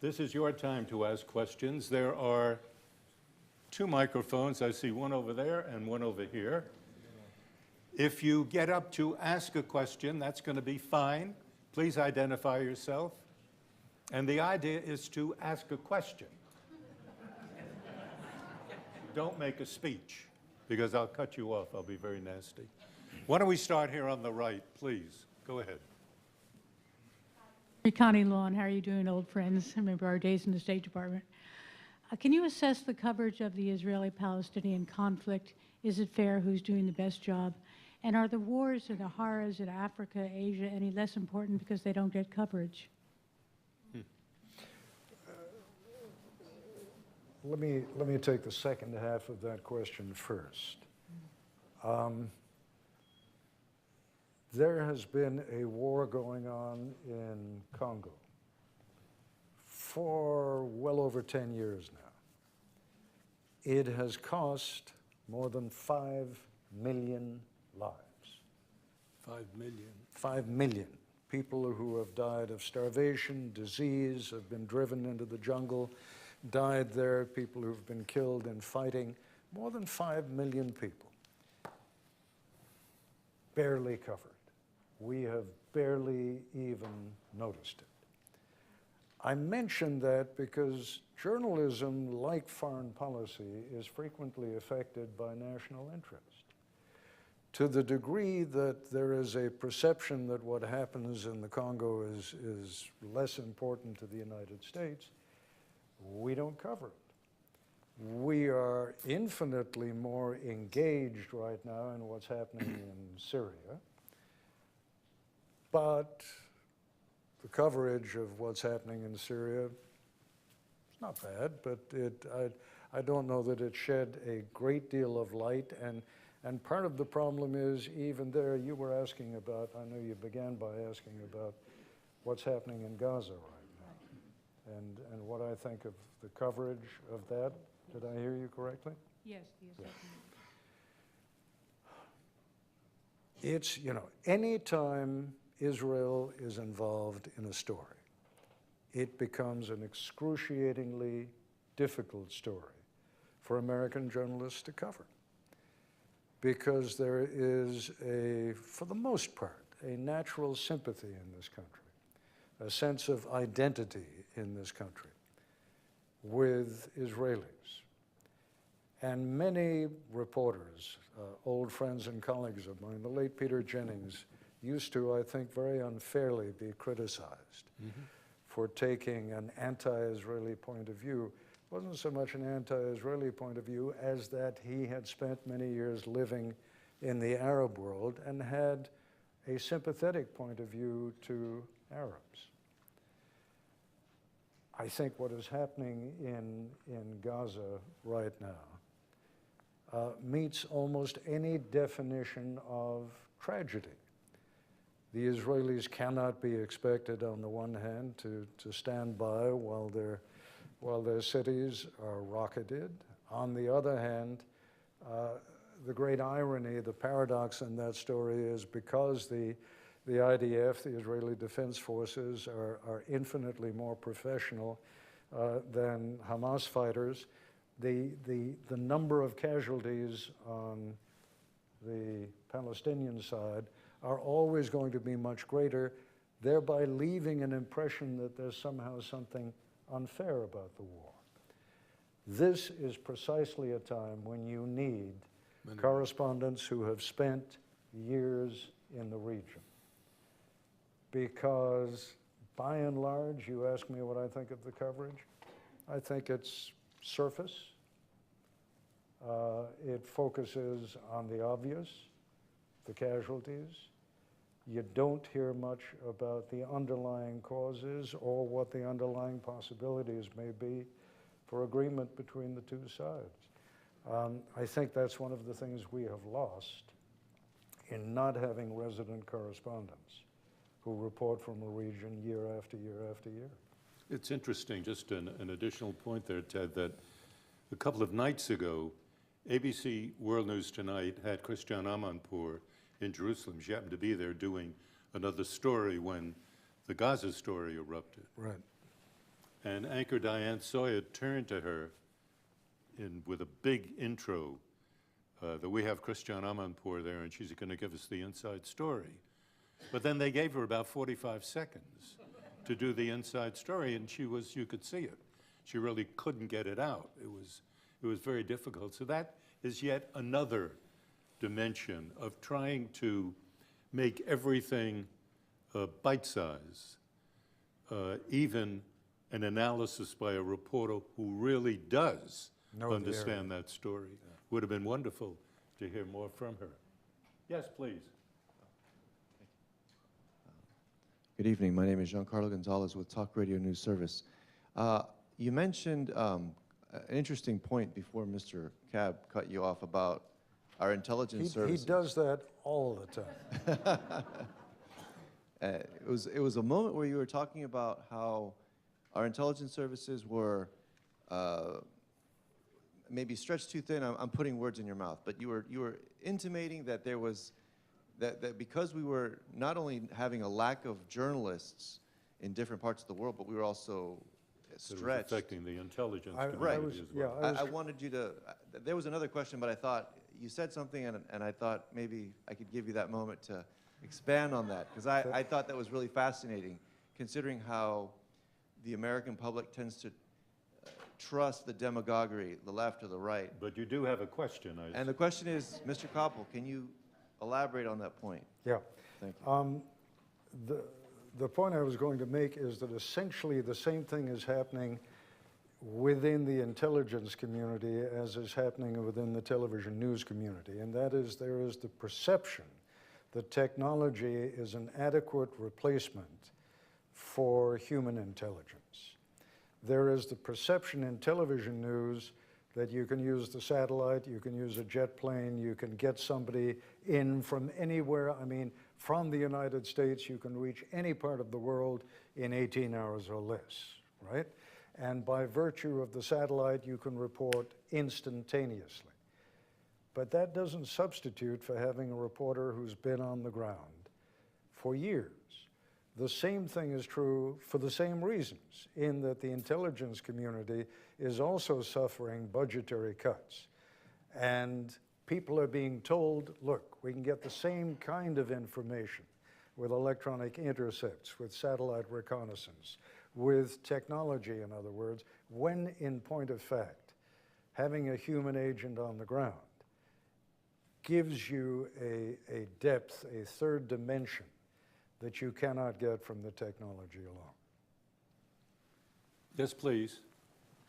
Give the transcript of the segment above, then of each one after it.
This is your time to ask questions. There are two microphones. I see one over there and one over here. If you get up to ask a question, that's going to be fine. Please identify yourself. And the idea is to ask a question. Don't make a speech, because I'll cut you off. I'll be very nasty. Why don't we start here on the right, please? Go ahead. Connie Lawn, how are you doing, old friends? I remember our days in the State Department. Can you assess the coverage of the Israeli-Palestinian conflict? Is it fair? Who's doing the best job? And are the wars in the Haras in Africa, Asia, any less important because they don't get coverage? Let me take the second half of that question first. There has been a war going on in Congo for well over 10 years now. It has cost more than 5 million lives. 5 million. 5 million people who have died of starvation, disease, have been driven into the jungle, died there, people who've been killed in fighting. More than 5 million people. Barely covered. We have barely even noticed it. I mention that because journalism, like foreign policy, is frequently affected by national interest. To the degree that there is a perception that what happens in the Congo is less important to the United States, we don't cover it. We are infinitely more engaged right now in what's happening in Syria, but the coverage of what's happening in Syria is not bad, but I don't know that it shed a great deal of light, and part of the problem is even there, you were asking about, I know you began by asking about what's happening in Gaza right now, and what I think of the coverage of that. Did I hear you correctly? Yes, yes. Yeah. It's, any time Israel is involved in a story, it becomes an excruciatingly difficult story for American journalists to cover. Because there is for the most part, a natural sympathy in this country, a sense of identity in this country with Israelis. And many reporters, old friends and colleagues of mine, the late Peter Jennings, used to, I think, very unfairly be criticized for taking an anti-Israeli point of view. It wasn't so much an anti-Israeli point of view as that he had spent many years living in the Arab world and had a sympathetic point of view to Arabs. I think what is happening in Gaza right now meets almost any definition of tragedy. The Israelis cannot be expected, on the one hand, to stand by while their cities are rocketed. On the other hand, the great irony, the paradox in that story is because the IDF, the Israeli Defense Forces, are infinitely more professional than Hamas fighters, the number of casualties on the Palestinian side are always going to be much greater, thereby leaving an impression that there's somehow something unfair about the war. This is precisely a time when you need correspondents who have spent years in the region. Because by and large, you ask me what I think of the coverage, I think it's surface. It focuses on the obvious, the casualties. You don't hear much about the underlying causes or what the underlying possibilities may be for agreement between the two sides. I think that's one of the things we have lost in not having resident correspondents who report from a region year after year after year. It's interesting, just an additional point there, Ted, that a couple of nights ago, ABC World News Tonight had Christiane Amanpour in Jerusalem. She happened to be there doing another story when the Gaza story erupted. Right. And anchor Diane Sawyer turned to her with a big intro that we have Christian Amanpour there, and she's going to give us the inside story. But then they gave her about 45 seconds to do the inside story, and you could see it. She really couldn't get it out. It was very difficult. So that is yet another dimension of trying to make everything bite-size, even an analysis by a reporter who really does understand that story. Would have been wonderful to hear more from her. Yes, please. Good evening. My name is Giancarlo Gonzalez with Talk Radio News Service. You mentioned an interesting point before Mr. Kalb cut you off about our intelligence services. He does that all the time. It was a moment where you were talking about how our intelligence services were maybe stretched too thin. I'm putting words in your mouth, but you were intimating that there was that because we were not only having a lack of journalists in different parts of the world, but we were also stretched. It was affecting the intelligence Right. community as well. I wanted you to. There was another question, but I thought you said something, and I thought maybe I could give you that moment to expand on that, because I thought that was really fascinating, considering how the American public tends to trust the demagoguery, the left or the right. But you do have a question. And the question is, Mr. Koppel, can you elaborate on that point? Yeah. Thank you. The point I was going to make is that essentially the same thing is happening within the intelligence community as is happening within the television news community, and that is there is the perception that technology is an adequate replacement for human intelligence. There is the perception in television news that you can use the satellite, you can use a jet plane, you can get somebody in from anywhere. I mean, from the United States, you can reach any part of the world in 18 hours or less, right? And by virtue of the satellite, you can report instantaneously. But that doesn't substitute for having a reporter who's been on the ground for years. The same thing is true for the same reasons, in that the intelligence community is also suffering budgetary cuts. And people are being told, look, we can get the same kind of information with electronic intercepts, with satellite reconnaissance, with technology, in other words, when in point of fact, having a human agent on the ground gives you a depth, a third dimension that you cannot get from the technology alone. Yes, please.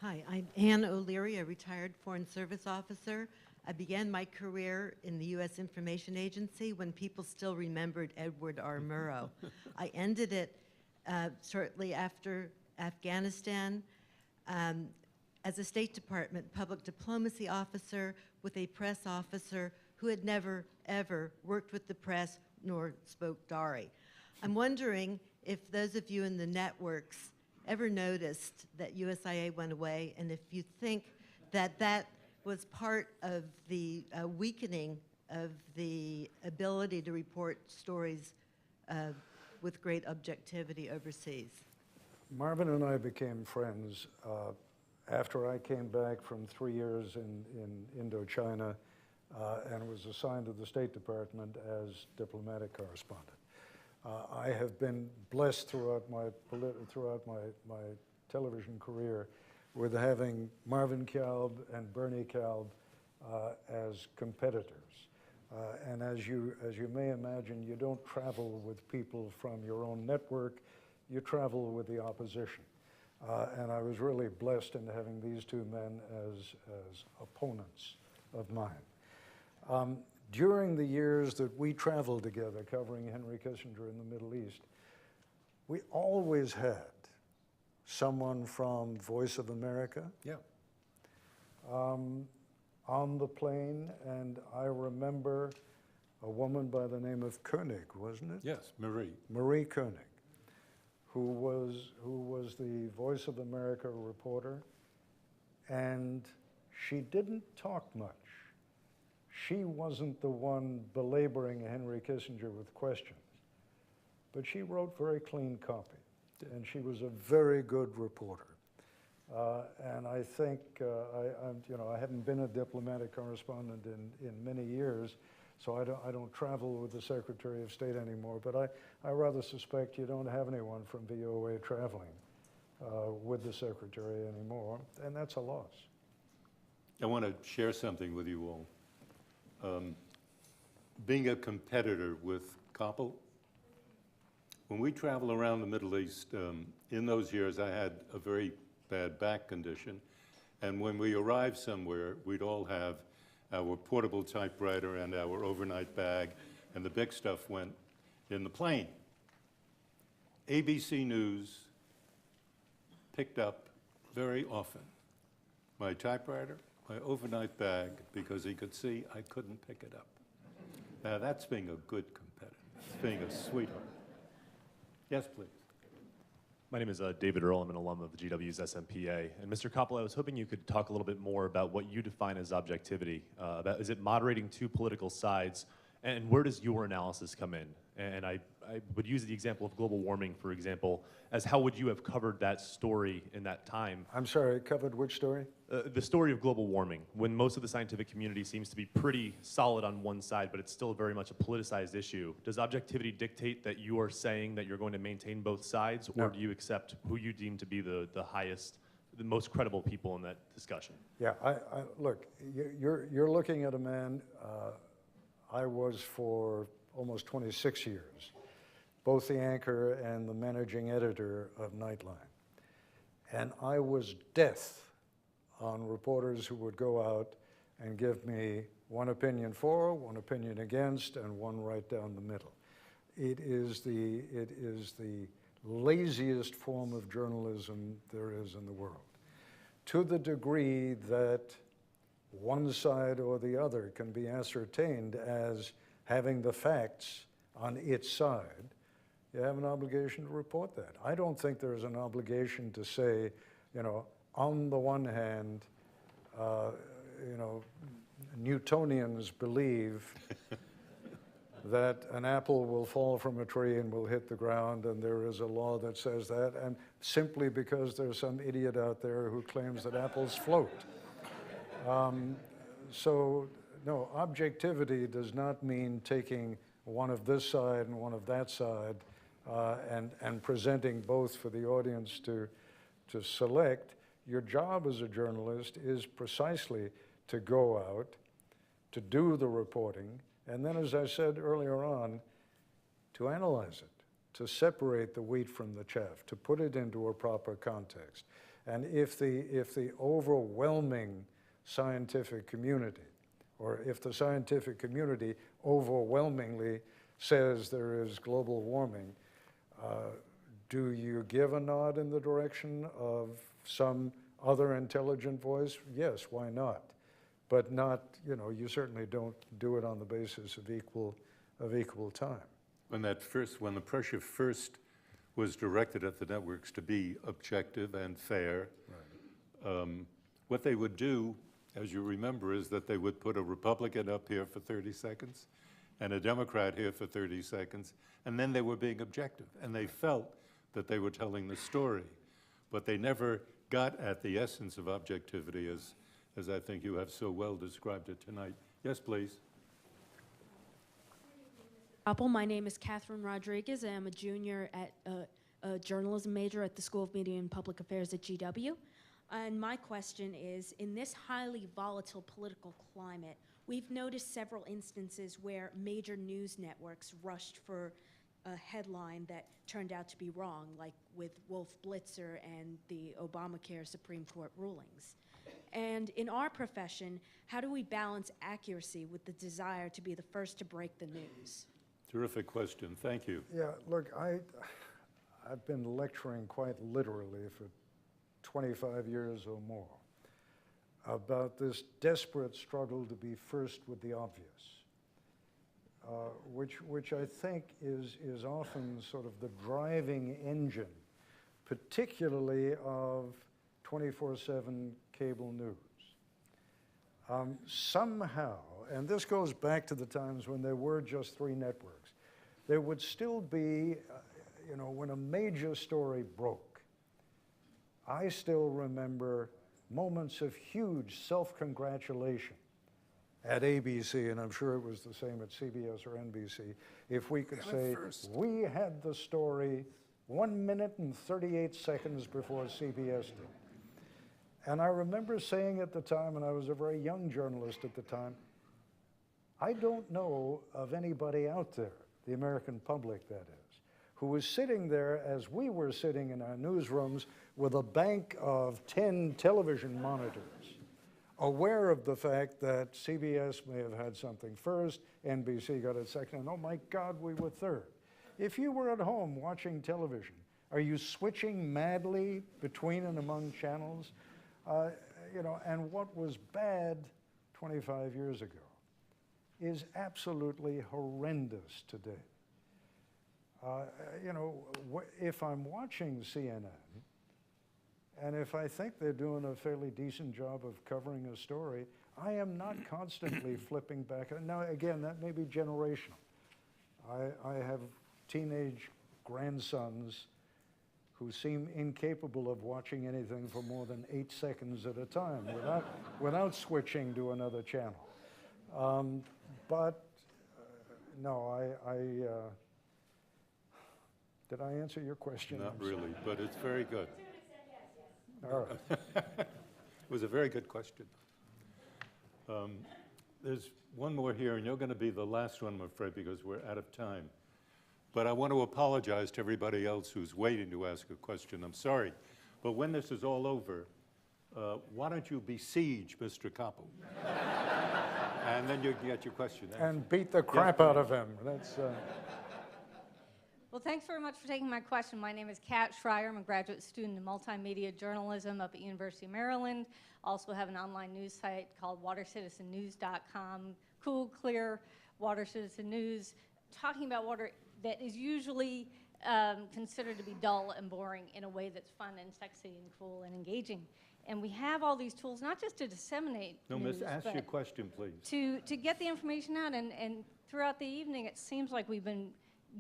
Hi, I'm Ann O'Leary, a retired Foreign Service officer. I began my career in the U.S. Information Agency when people still remembered Edward R. Murrow. I ended it shortly after Afghanistan as a State Department public diplomacy officer with a press officer who had never, ever worked with the press nor spoke Dari. I'm wondering if those of you in the networks ever noticed that USIA went away, and if you think that that was part of the weakening of the ability to report stories with great objectivity overseas. Marvin and I became friends after I came back from 3 years in Indochina and was assigned to the State Department as diplomatic correspondent. I have been blessed throughout my television career with having Marvin Kalb and Bernie Kalb as competitors. And as you may imagine, you don't travel with people from your own network, you travel with the opposition. And I was really blessed in having these two men as opponents of mine. During the years that we traveled together covering Henry Kissinger in the Middle East, we always had someone from Voice of America on the plane, and I remember a woman by the name of Koenig, wasn't it? Yes, Marie. Marie Koenig, who was the Voice of America reporter, and she didn't talk much. She wasn't the one belaboring Henry Kissinger with questions, but she wrote very clean copy, and she was a very good reporter. And I think, I haven't been a diplomatic correspondent in many years, so I don't travel with the Secretary of State anymore, but I rather suspect you don't have anyone from VOA traveling with the Secretary anymore, and that's a loss. I want to share something with you all. Being a competitor with Koppel, when we travel around the Middle East, in those years I had a very bad back condition, and when we arrived somewhere, we'd all have our portable typewriter and our overnight bag, and the big stuff went in the plane. ABC News picked up very often my typewriter, my overnight bag, because he could see I couldn't pick it up. Now that's being a good competitor. It's being a sweetheart. Yes, please. My name is David Earl. I'm an alum of the GW's SMPA. And Mr. Koppel, I was hoping you could talk a little bit more about what you define as objectivity. Is it moderating two political sides? And where does your analysis come in? And I would use the example of global warming, for example, as how would you have covered that story in that time? I'm sorry, covered which story? The story of global warming, when most of the scientific community seems to be pretty solid on one side, but it's still very much a politicized issue. Does objectivity dictate that you are saying that you're going to maintain both sides, No. or do you accept who you deem to be the highest, the most credible people in that discussion? Yeah, look, you're looking at a man, I was for almost 26 years, both the anchor and the managing editor of Nightline. And I was death on reporters who would go out and give me one opinion for, one opinion against, and one right down the middle. It is the laziest form of journalism there is in the world. To the degree that one side or the other can be ascertained as having the facts on its side, you have an obligation to report that. I don't think there's an obligation to say, on the one hand, Newtonians believe that an apple will fall from a tree and will hit the ground, and there is a law that says that, and simply because there's some idiot out there who claims that apples float. So, no, objectivity does not mean taking one of this side and one of that side and presenting both for the audience to select. Your job as a journalist is precisely to go out, to do the reporting, and then, as I said earlier on, to analyze it, to separate the wheat from the chaff, to put it into a proper context. And if the overwhelming scientific community, or if the scientific community overwhelmingly says there is global warming, do you give a nod in the direction of some other intelligent voice? Yes, why not? But not, you certainly don't do it on the basis of equal time. When the pressure first was directed at the networks to be objective and fair, right. What they would do, as you remember, is that they would put a Republican up here for 30 seconds and a Democrat here for 30 seconds, and then they were being objective, and they felt that they were telling the story. But they never got at the essence of objectivity as I think you have so well described it tonight. Yes, please. Koppel, my name is Catherine Rodriguez. I am a junior at a journalism major at the School of Media and Public Affairs at GW. And my question is, in this highly volatile political climate, we've noticed several instances where major news networks rushed for a headline that turned out to be wrong, like with Wolf Blitzer and the Obamacare Supreme Court rulings. And in our profession, how do we balance accuracy with the desire to be the first to break the news? Terrific question. Thank you. Yeah, look, I've been lecturing quite literally for 25 years or more about this desperate struggle to be first with the obvious, which I think is often sort of the driving engine, particularly of 24/7 cable news. Somehow, and this goes back to the times when there were just 3 networks, there would still be, when a major story broke, I still remember moments of huge self-congratulation at ABC, and I'm sure it was the same at CBS or NBC, if we could say, we had the story 1 minute and 38 seconds before CBS did. And I remember saying at the time, and I was a very young journalist at the time, I don't know of anybody out there, the American public that is, who was sitting there as we were sitting in our newsrooms with a bank of 10 television monitors, aware of the fact that CBS may have had something first, NBC got it second, and oh my God, we were third. If you were at home watching television, are you switching madly between and among channels? You know, and what was bad 25 years ago is absolutely horrendous today. You know, if I'm watching CNN, and if I think they're doing a fairly decent job of covering a story, I am not constantly flipping back. Now, again, that may be generational. I have teenage grandsons who seem incapable of watching anything for more than 8 seconds at a time without switching to another channel. No, did I answer your question? Not really, but it's very good. All right. It was a very good question. There's one more here, and you're going to be the last one, I'm afraid, because we're out of time. But I want to apologize to everybody else who's waiting to ask a question. I'm sorry. But when this is all over, why don't you besiege Mr. Koppel? And then you can get your question answered. And beat the crap out of him. That's. Well, thanks very much for taking my question. My name is Kat Schreier. I'm a graduate student in multimedia journalism up at University of Maryland. Also have an online news site called watercitizennews.com. Cool, clear water citizen news, talking about water that is usually considered to be dull and boring in a way that's fun and sexy and cool and engaging. And we have all these tools, not just to disseminate news, Miss, ask but your question, please. to get the information out. And throughout the evening, it seems like we've been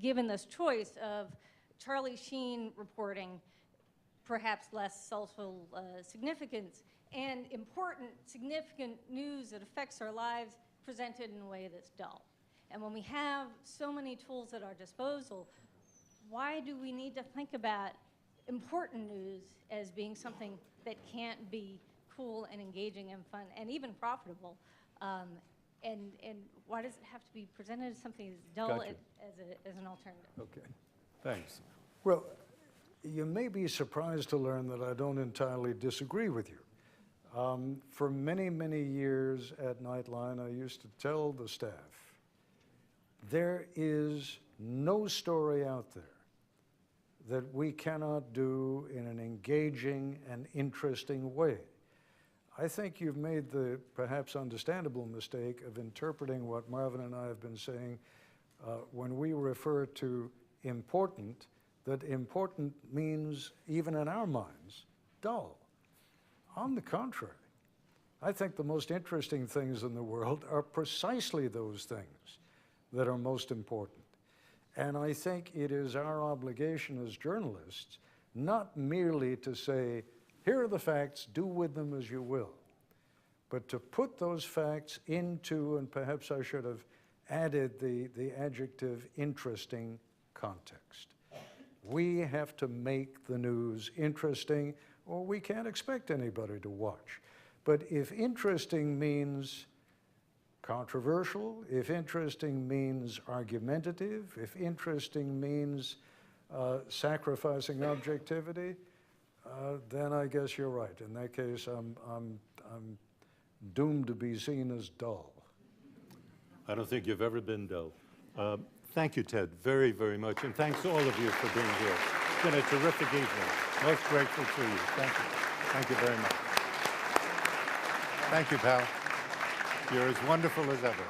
given this choice of Charlie Sheen reporting perhaps less social significance and important, significant news that affects our lives presented in a way that's dull. And when we have so many tools at our disposal, why do we need to think about important news as being something that can't be cool and engaging and fun and even profitable? And why does it have to be presented as something as dull Gotcha. as an alternative? Okay, thanks. Well, you may be surprised to learn that I don't entirely disagree with you. For many, many years at Nightline, I used to tell the staff, there is no story out there that we cannot do in an engaging and interesting way. I think you've made the perhaps understandable mistake of interpreting what Marvin and I have been saying when we refer to important, that important means, even in our minds, dull. On the contrary, I think the most interesting things in the world are precisely those things that are most important. And I think it is our obligation as journalists not merely to say, here are the facts, do with them as you will, but to put those facts into, and perhaps I should have added the adjective interesting, context. We have to make the news interesting, or we can't expect anybody to watch. But if interesting means controversial, if interesting means argumentative, if interesting means sacrificing objectivity, then I guess you're right. In that case, I'm doomed to be seen as dull. I don't think you've ever been dull. Thank you, Ted, very, very much. And thanks all of you for being here. It's been a terrific evening. Most grateful to you. Thank you. Thank you very much. Thank you, pal. You're as wonderful as ever.